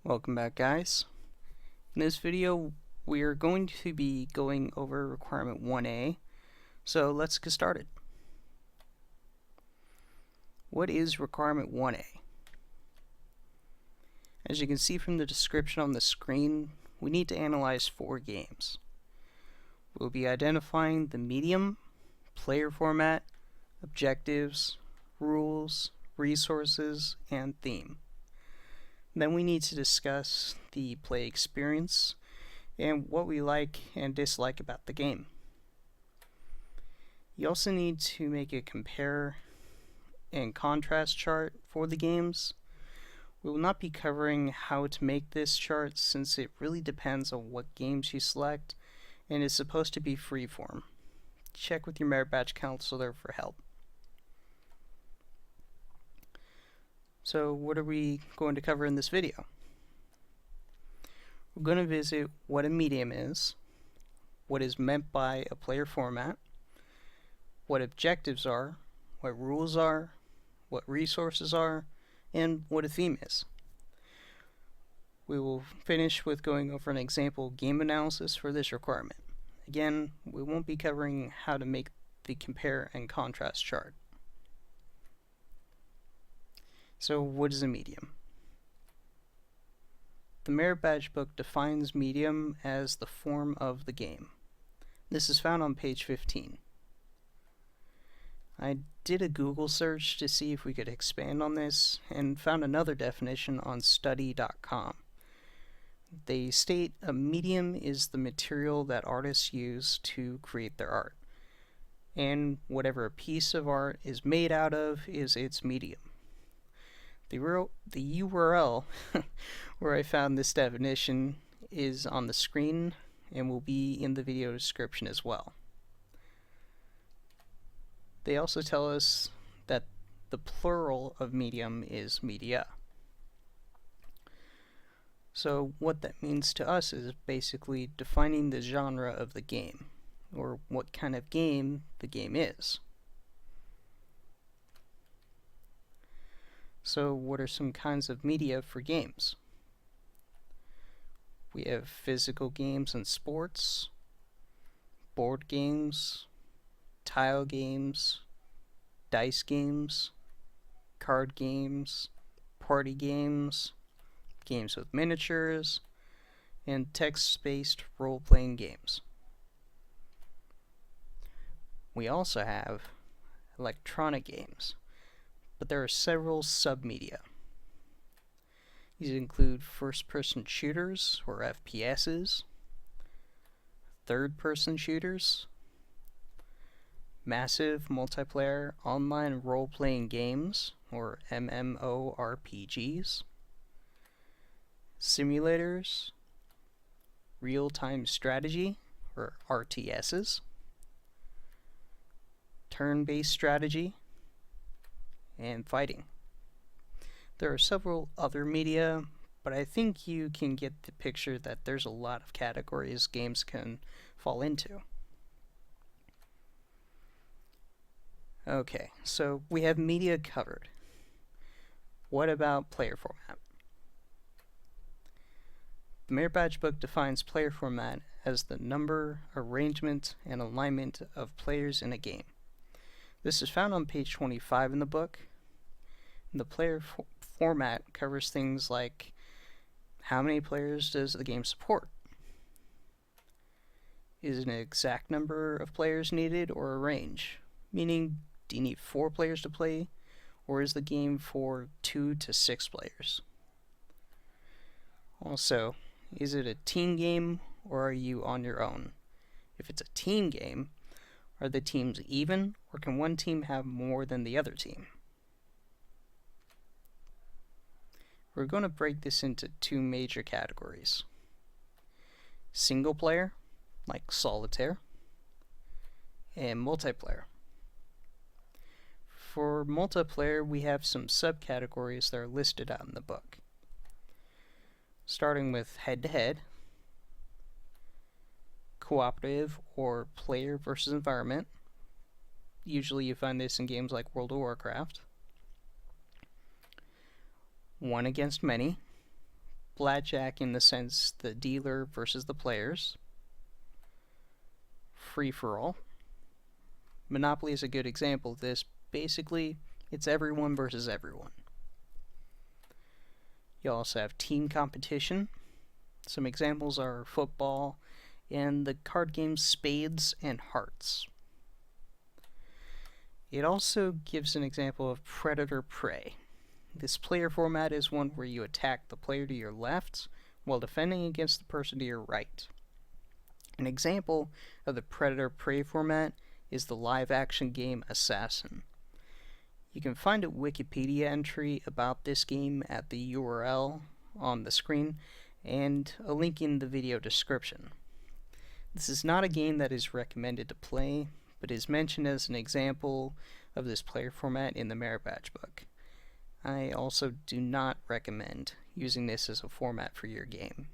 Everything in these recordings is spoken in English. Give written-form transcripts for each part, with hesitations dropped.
Welcome back, guys. In this video we are going to be going over requirement 1A, so let's get started. What is requirement 1A? As you can see from the description on the screen, we need to analyze 4 games. We'll be identifying the medium, player format, objectives, rules, resources, and theme. Then we need to discuss the play experience and what we like and dislike about the game. You also need to make a compare and contrast chart for the games. We will not be covering how to make this chart since it really depends on what games you select and is supposed to be freeform. Check with your merit badge counselor for help. So what are we going to cover in this video? We're going to visit what a medium is, what is meant by a player format, what objectives are, what rules are, what resources are, and what a theme is. We will finish with going over an example game analysis for this requirement. Again, we won't be covering how to make the compare and contrast chart. So what is a medium? The merit badge book defines medium as the form of the game. This is found on page 15. I did a Google search to see if we could expand on this and found another definition on study.com. They state a medium is the material that artists use to create their art, and whatever a piece of art is made out of is its medium. The URL where I found this definition is on the screen and will be in the video description as well. They also tell us that the plural of medium is media. So what that means to us is basically defining the genre of the game, or what kind of game the game is. So what are some kinds of media for games? We have physical games and sports, board games, tile games, dice games, card games, party games, games with miniatures, and text-based role-playing games. We also have electronic games, but there are several submedia. These include first-person shooters, or FPSs, third-person shooters, massive multiplayer online role-playing games, or MMORPGs, simulators, real-time strategy, or RTSs, turn-based strategy, and fighting. There are several other media, but I think you can get the picture that there's a lot of categories games can fall into. Okay, so we have media covered. What about player format? The merit badge book defines player format as the number, arrangement, and alignment of players in a game. This is found on page 25 in the book. The player format covers things like how many players does the game support? Is it an exact number of players needed or a range? Meaning, do you need 4 players to play, or is the game for 2 to 6 players? Also, is it a team game or are you on your own? If it's a team game, are the teams even, or can one team have more than the other team? We're going to break this into 2 major categories. Single player, like solitaire, and multiplayer. For multiplayer, we have some subcategories that are listed out in the book. Starting with head-to-head, cooperative or player versus environment. Usually you find this in games like World of Warcraft. One against many, blackjack in the sense the dealer versus the players. Free-for-all. Monopoly is a good example of this. Basically, it's everyone versus everyone. You also have team competition. Some examples are football and the card games Spades and Hearts. It also gives an example of Predator-Prey. This player format is one where you attack the player to your left while defending against the person to your right. An example of the Predator-Prey format is the live-action game Assassin. You can find a Wikipedia entry about this game at the URL on the screen and a link in the video description. This is not a game that is recommended to play, but is mentioned as an example of this player format in the merit badge book. I also do not recommend using this as a format for your game.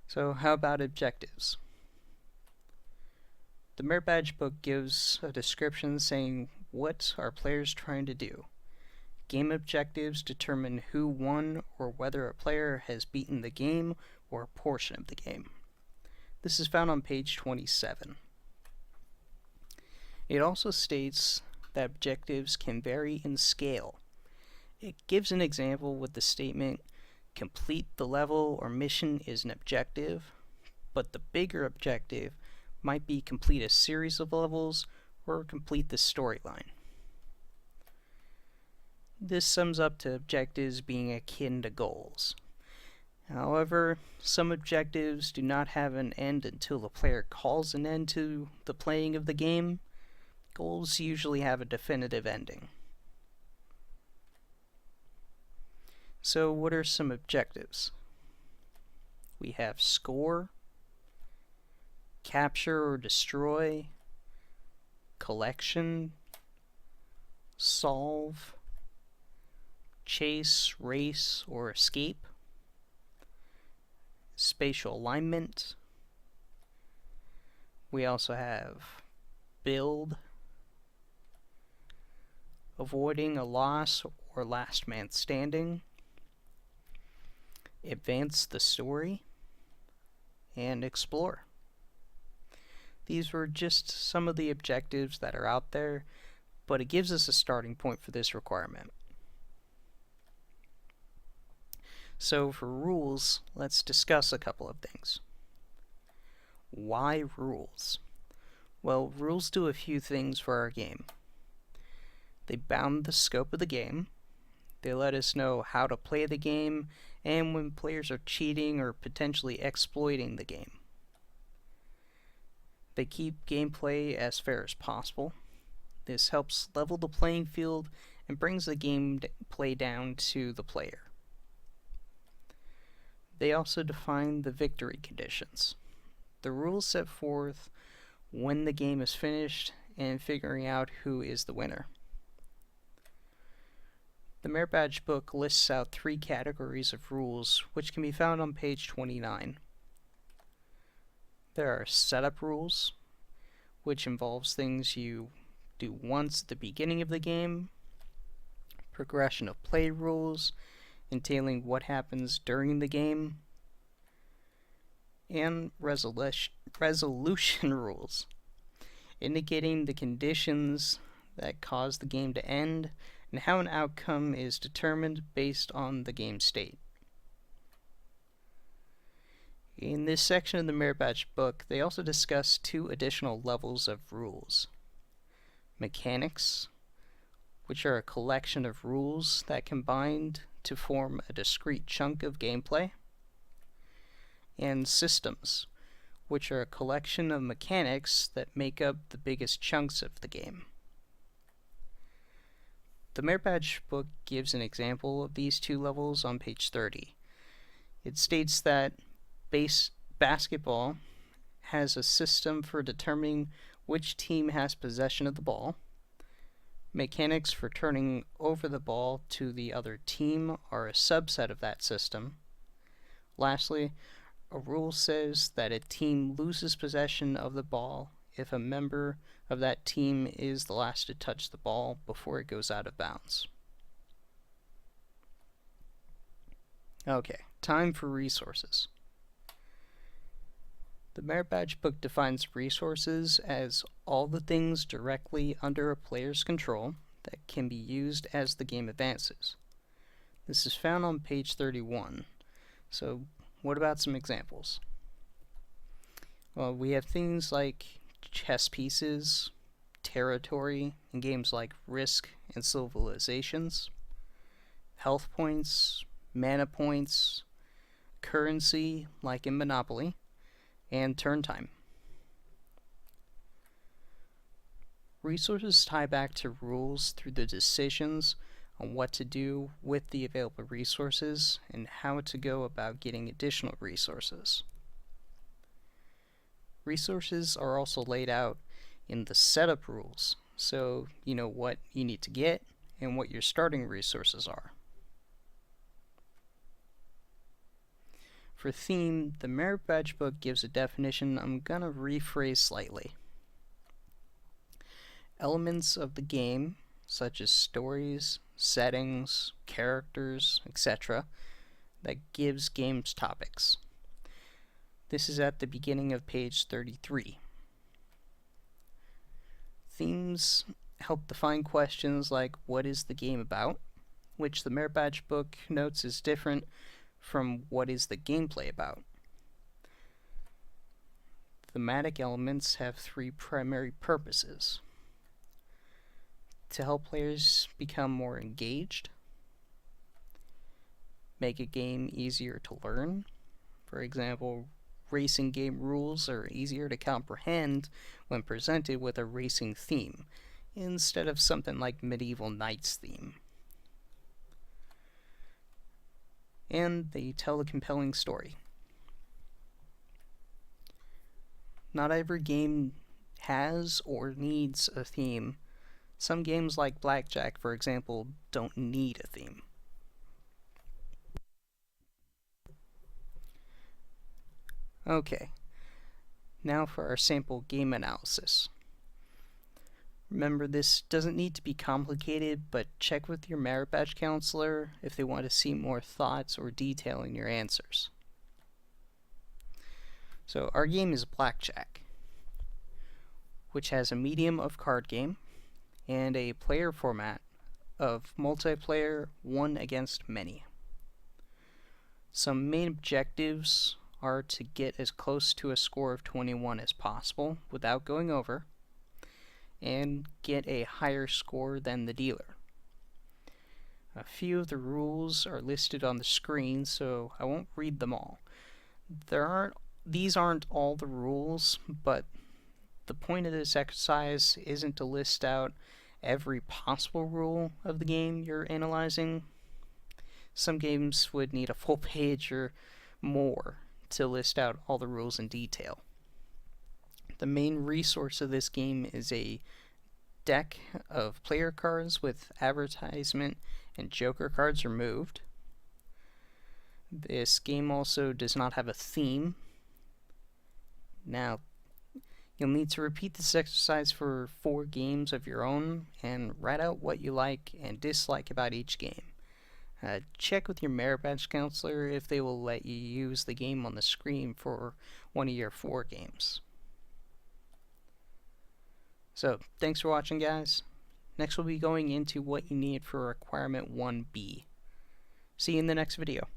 So how about objectives? The merit badge book gives a description saying what are players trying to do. Game objectives determine who won or whether a player has beaten the game or a portion of the game. This is found on page 27. It also states that objectives can vary in scale. It gives an example with the statement, complete the level or mission is an objective, but the bigger objective might be complete a series of levels or complete the storyline. This sums up to objectives being akin to goals. However, some objectives do not have an end until the player calls an end to the playing of the game. Goals usually have a definitive ending. So what are some objectives? We have score, capture or destroy, collection, solve, chase, race, or escape, spatial alignment. We also have build, avoiding a loss or last man standing, advance the story, and explore. These were just some of the objectives that are out there, but it gives us a starting point for this requirement. So for rules, let's discuss a couple of things. Why rules? Well, rules do a few things for our game. They bound the scope of the game, they let us know how to play the game, and when players are cheating or potentially exploiting the game. They keep gameplay as fair as possible. This helps level the playing field and brings the gameplay down to the player. They also define the victory conditions. The rules set forth when the game is finished and figuring out who is the winner. The merit badge book lists out 3 categories of rules, which can be found on page 29. There are setup rules, which involves things you do once at the beginning of the game, progression of play rules, entailing what happens during the game, and resolution rules, indicating the conditions that cause the game to end and how an outcome is determined based on the game state. In this section of the merit badge book, they also discuss 2 additional levels of rules. Mechanics, which are a collection of rules that combined to form a discrete chunk of gameplay. And systems, which are a collection of mechanics that make up the biggest chunks of the game. The merit badge book gives an example of these 2 levels on page 30. It states that basketball has a system for determining which team has possession of the ball. Mechanics for turning over the ball to the other team are a subset of that system. Lastly, a rule says that a team loses possession of the ball if a member of that team is the last to touch the ball before it goes out of bounds. Okay, time for resources. The Merit Badge book defines resources as all the things directly under a player's control that can be used as the game advances. This is found on page 31. So, what about some examples? Well, we have things like chess pieces, territory in games like Risk and Civilizations, health points, mana points, currency like in Monopoly, and turn time. Resources tie back to rules through the decisions on what to do with the available resources and how to go about getting additional resources. Resources are also laid out in the setup rules, so you know what you need to get and what your starting resources are. For theme, the Merit Badge book gives a definition I'm gonna rephrase slightly. Elements of the game, such as stories, settings, characters, etc., that gives games topics. This is at the beginning of page 33. Themes help define questions like what is the game about, which the Merit Badge book notes is different from what is the gameplay about. Thematic elements have three primary purposes: to help players become more engaged, make a game easier to learn. For example, racing game rules are easier to comprehend when presented with a racing theme, instead of something like Medieval Knights theme. And they tell a compelling story. Not every game has or needs a theme. Some games like Blackjack, for example, don't need a theme. Okay, now for our sample game analysis. Remember, this doesn't need to be complicated, but check with your Merit Badge counselor if they want to see more thoughts or detail in your answers. So our game is Blackjack, which has a medium of card game and a player format of multiplayer one against many. Some main objectives are to get as close to a score of 21 as possible without going over, and get a higher score than the dealer. A few of the rules are listed on the screen, so I won't read them all. These aren't all the rules, but the point of this exercise isn't to list out every possible rule of the game you're analyzing. Some games would need a full page or more to list out all the rules in detail. The main resource of this game is a deck of player cards with advertisement and joker cards removed. This game also does not have a theme. Now, you'll need to repeat this exercise for 4 games of your own and write out what you like and dislike about each game. Check with your Merit Badge counselor if they will let you use the game on the screen for one of your 4 games. So, thanks for watching, guys. Next we'll be going into what you need for requirement 1B. See you in the next video.